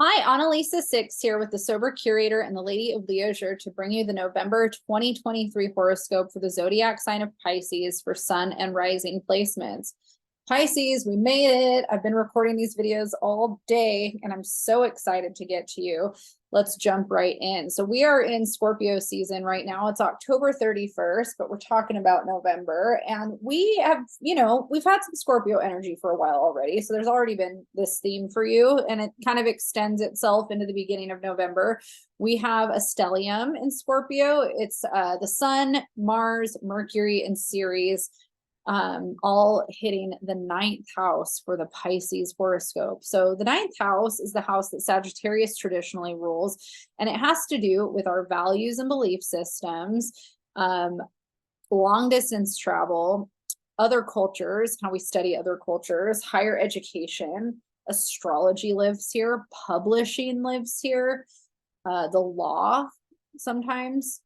Hi, Analisa 6 here with the Sober Curator and the Lady of Leisure to bring you the November 2023 horoscope for the zodiac sign of Pisces for sun and rising placements. Pisces, we made it. I've been recording these videos all day and I'm so excited to get to you. Let's jump right in. So we are in Scorpio season right now. It's October 31st, but we're talking about November. And we have, we've had some Scorpio energy for a while already. So there's already been this theme for you, and it kind of extends itself into the beginning of November. We have a stellium in Scorpio. It's the Sun, Mars, Mercury, and Ceres, all hitting the 9th house for the Pisces horoscope. So the 9th house is the house that Sagittarius traditionally rules, and it has to do with our values and belief systems, long distance travel, other cultures, how we study other cultures, higher education, astrology lives here, publishing lives here, the law, sometimes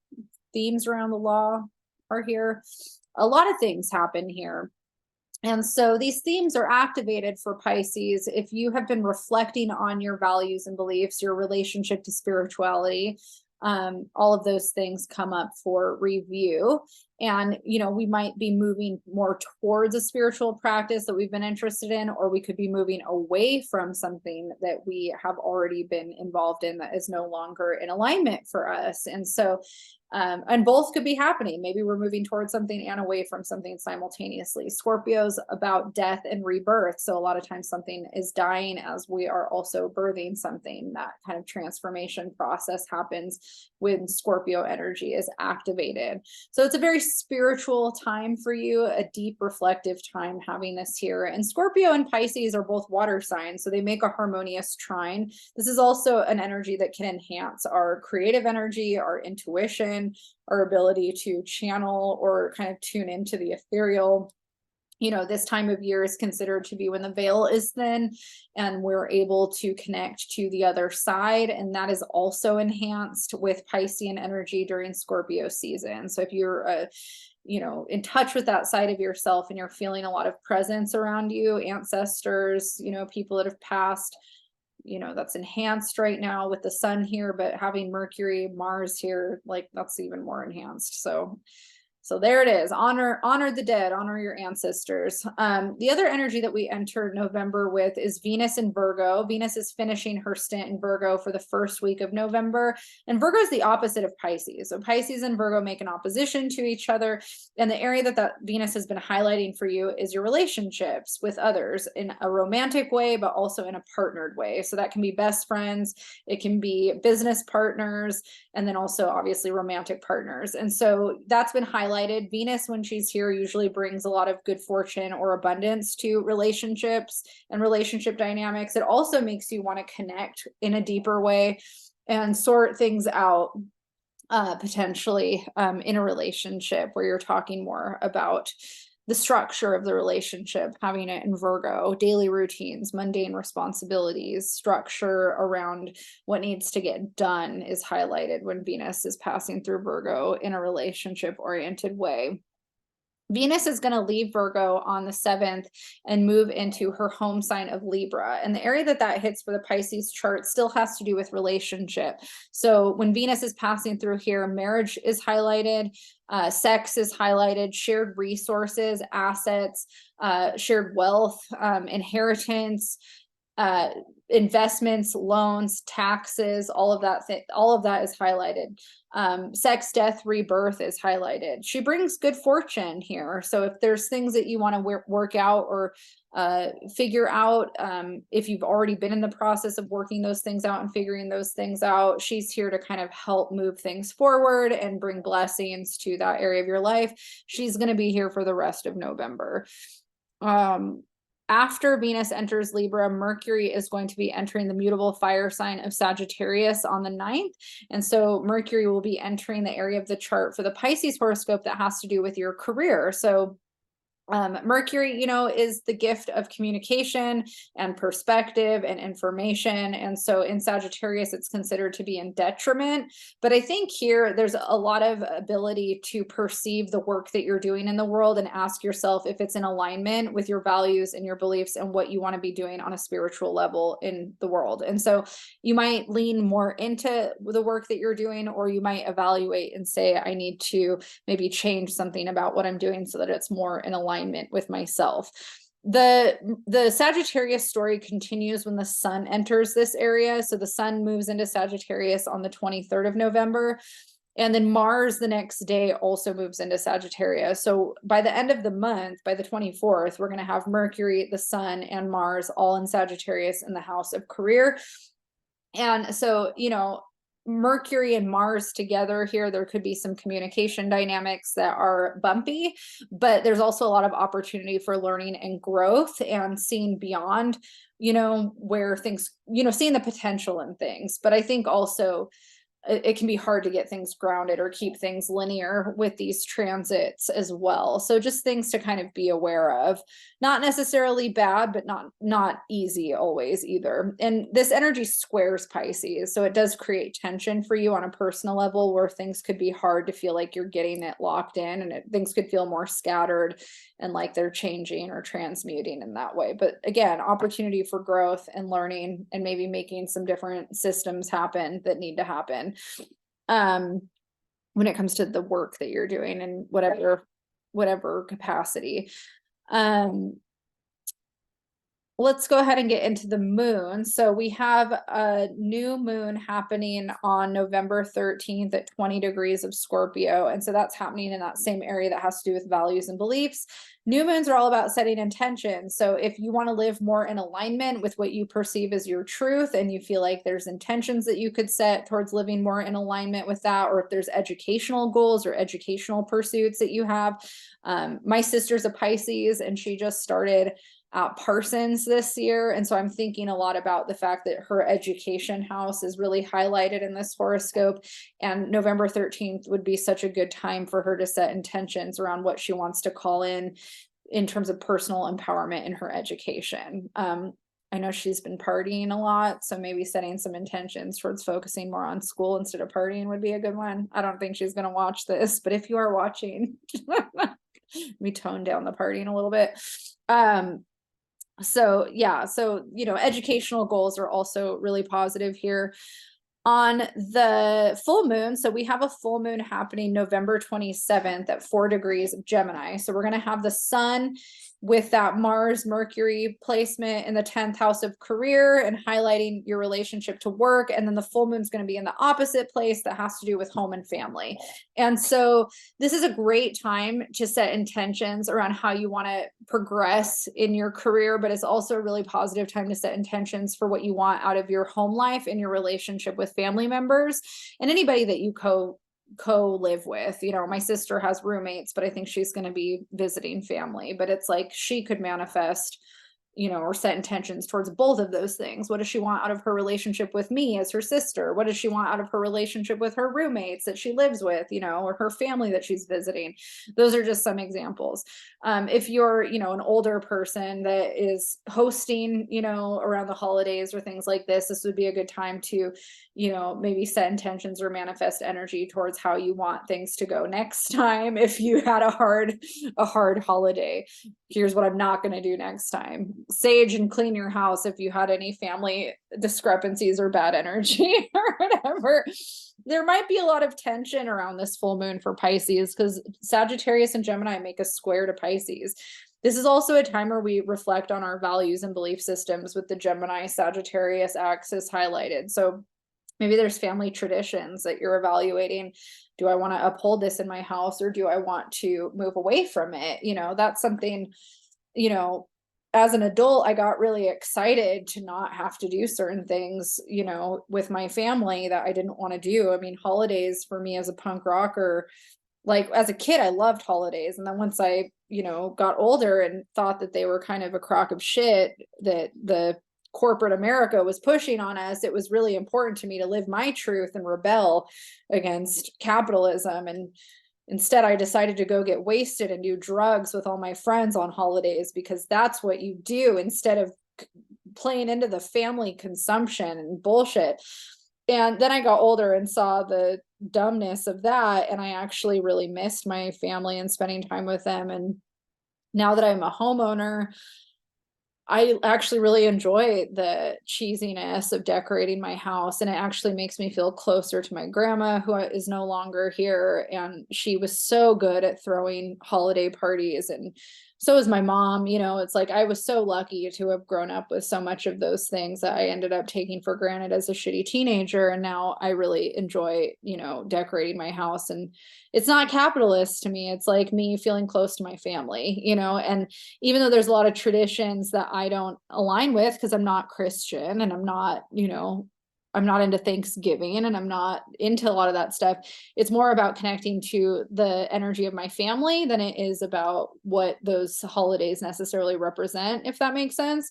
themes around the law are here. A lot of things happen here. And so these themes are activated for Pisces if you have been reflecting on your values and beliefs, your relationship to spirituality. All of those things come up for review. And, we might be moving more towards a spiritual practice that we've been interested in, or we could be moving away from something that we have already been involved in that is no longer in alignment for us. And so and both could be happening. Maybe we're moving towards something and away from something simultaneously. Scorpio's about death and rebirth. So a lot of times something is dying as we are also birthing something. That kind of transformation process happens when Scorpio energy is activated. So it's a very spiritual time for you, a deep reflective time having this here. And Scorpio and Pisces are both water signs, so they make a harmonious trine. This is also an energy that can enhance our creative energy, our intuition, our ability to channel or kind of tune into the ethereal. This time of year is considered to be when the veil is thin and we're able to connect to the other side. And that is also enhanced with Piscean energy during Scorpio season. So if you're in touch with that side of yourself and you're feeling a lot of presence around you, ancestors, people that have passed, that's enhanced right now with the sun here, but having Mercury, Mars here, like that's even more enhanced. So there it is. Honor the dead, honor your ancestors. The other energy that we enter November with is Venus in Virgo. Venus is finishing her stint in Virgo for the first week of November. And Virgo is the opposite of Pisces. So Pisces and Virgo make an opposition to each other. And the area that Venus has been highlighting for you is your relationships with others in a romantic way, but also in a partnered way. So that can be best friends, it can be business partners, and then also obviously romantic partners. And so that's been highlighted. Venus, when she's here, usually brings a lot of good fortune or abundance to relationships and relationship dynamics. It also makes you want to connect in a deeper way and sort things out, potentially in a relationship where you're talking more about the structure of the relationship, having it in Virgo, daily routines, mundane responsibilities, structure around what needs to get done is highlighted when Venus is passing through Virgo in a relationship-oriented way. Venus is going to leave Virgo on the 7th and move into her home sign of Libra. And the area that hits for the Pisces chart still has to do with relationship. So when Venus is passing through here, marriage is highlighted, sex is highlighted, shared resources, assets, shared wealth, inheritance, investments, loans, taxes, all of that is highlighted. Sex, death, rebirth is highlighted. She brings good fortune here. So if there's things that you want to work out or figure out, if you've already been in the process of working those things out and figuring those things out, she's here to kind of help move things forward and bring blessings to that area of your life. She's going to be here for the rest of November. After Venus enters Libra, Mercury is going to be entering the mutable fire sign of Sagittarius on the 9th. And so Mercury will be entering the area of the chart for the Pisces horoscope that has to do with your career. So Mercury, is the gift of communication and perspective and information. And so in Sagittarius, it's considered to be in detriment. But I think here there's a lot of ability to perceive the work that you're doing in the world and ask yourself if it's in alignment with your values and your beliefs and what you want to be doing on a spiritual level in the world. And so you might lean more into the work that you're doing, or you might evaluate and say, I need to maybe change something about what I'm doing so that it's more in alignment with myself. The Sagittarius story continues when the sun enters this area. So the sun moves into Sagittarius on the 23rd of November. And then Mars the next day also moves into Sagittarius. So by the end of the month, by the 24th, we're going to have Mercury, the sun, and Mars all in Sagittarius in the house of career. And so, Mercury and Mars together here, there could be some communication dynamics that are bumpy, but there's also a lot of opportunity for learning and growth and seeing beyond, where things, seeing the potential in things. But I think also it can be hard to get things grounded or keep things linear with these transits as well. So just things to kind of be aware of. Not necessarily bad, but not easy always either. And this energy squares Pisces, so it does create tension for you on a personal level where things could be hard to feel like you're getting it locked in, and things could feel more scattered and like they're changing or transmuting in that way. But again, opportunity for growth and learning and maybe making some different systems happen that need to happen when it comes to the work that you're doing in whatever capacity. Let's go ahead and get into the moon. So we have a new moon happening on November 13th at 20 degrees of Scorpio. And so that's happening in that same area that has to do with values and beliefs. New moons are all about setting intentions. So if you want to live more in alignment with what you perceive as your truth, and you feel like there's intentions that you could set towards living more in alignment with that, or if there's educational goals or educational pursuits that you have. My sister's a Pisces, and she just started at Parsons this year. And so I'm thinking a lot about the fact that her education house is really highlighted in this horoscope. And November 13th would be such a good time for her to set intentions around what she wants to call in terms of personal empowerment in her education. I know she's been partying a lot, so maybe setting some intentions towards focusing more on school instead of partying would be a good one. I don't think she's going to watch this, but if you are watching, we tone down the partying a little bit. So yeah, educational goals are also really positive here. On the full moon, so we have a full moon happening November 27th at 4 degrees of Gemini. So we're going to have the sun with that Mars Mercury placement in the 10th house of career and highlighting your relationship to work. And then the full moon is going to be in the opposite place that has to do with home and family. And so this is a great time to set intentions around how you want to progress in your career, but it's also a really positive time to set intentions for what you want out of your home life and your relationship with family members and anybody that you co-live with. My sister has roommates, but I think she's going to be visiting family. But it's like she could manifest or set intentions towards both of those things. What does she want out of her relationship with me as her sister? What does she want out of her relationship with her roommates that she lives with, or her family that she's visiting? Those are just some examples. If you're, an older person that is hosting, around the holidays or things like this would be a good time to, maybe set intentions or manifest energy towards how you want things to go next time. If you had a hard holiday, here's what I'm not going to do next time. Sage and clean your house if you had any family discrepancies or bad energy or whatever. There might be a lot of tension around this full moon for Pisces because Sagittarius and Gemini make a square to Pisces. This is also a time where we reflect on our values and belief systems with the Gemini Sagittarius axis highlighted. So maybe there's family traditions that you're evaluating. Do I want to uphold this in my house, or do I want to move away from it? That's something, as an adult, I got really excited to not have to do certain things, with my family that I didn't want to do. I mean, holidays for me as a punk rocker, like as a kid, I loved holidays. And then once I, got older and thought that they were kind of a crock of shit that the corporate America was pushing on us, it was really important to me to live my truth and rebel against capitalism and Instead, I decided to go get wasted and do drugs with all my friends on holidays, because that's what you do instead of playing into the family consumption and bullshit. And then I got older and saw the dumbness of that. And I actually really missed my family and spending time with them. And now that I'm a homeowner, I actually really enjoy the cheesiness of decorating my house, and it actually makes me feel closer to my grandma, who is no longer here. And she was so good at throwing holiday parties, and so is my mom. You know, it's like I was so lucky to have grown up with so much of those things that I ended up taking for granted as a shitty teenager. And now I really enjoy, you know, decorating my house. And it's not capitalist to me. It's like me feeling close to my family, you know. And even though there's a lot of traditions that I don't align with, because I'm not Christian and I'm not, you know, I'm not into Thanksgiving and I'm not into a lot of that stuff. It's more about connecting to the energy of my family than it is about what those holidays necessarily represent, if that makes sense.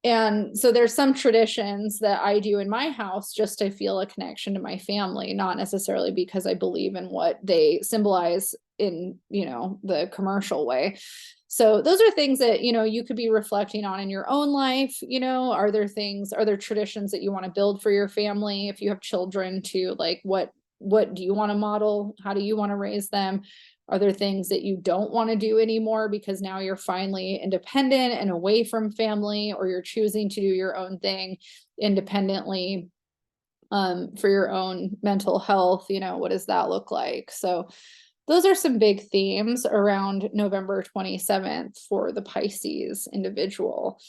And so there's some traditions that I do in my house just to feel a connection to my family, not necessarily because I believe in what they symbolize in, you know, the commercial way. So those are things that, you know, you could be reflecting on in your own life. You know, are there traditions that you want to build for your family? If you have children, to like, what do you want to model? How do you want to raise them? Are there things that you don't want to do anymore because now you're finally independent and away from family, or you're choosing to do your own thing independently, for your own mental health? You know, what does that look like? So those are some big themes around November 27th for the Pisces individual.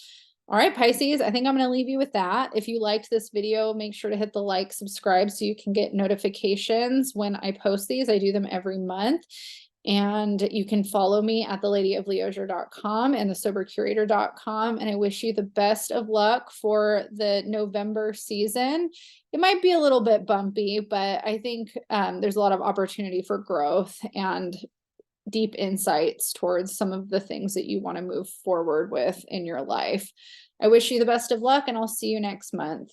All right, Pisces, I think I'm going to leave you with that. If you liked this video, make sure to hit the like, subscribe so you can get notifications when I post these. I do them every month. And you can follow me at theladyofleisure.com and thesobercurator.com. And I wish you the best of luck for the November season. It might be a little bit bumpy, but I think there's a lot of opportunity for growth and deep insights towards some of the things that you want to move forward with in your life. I wish you the best of luck, and I'll see you next month.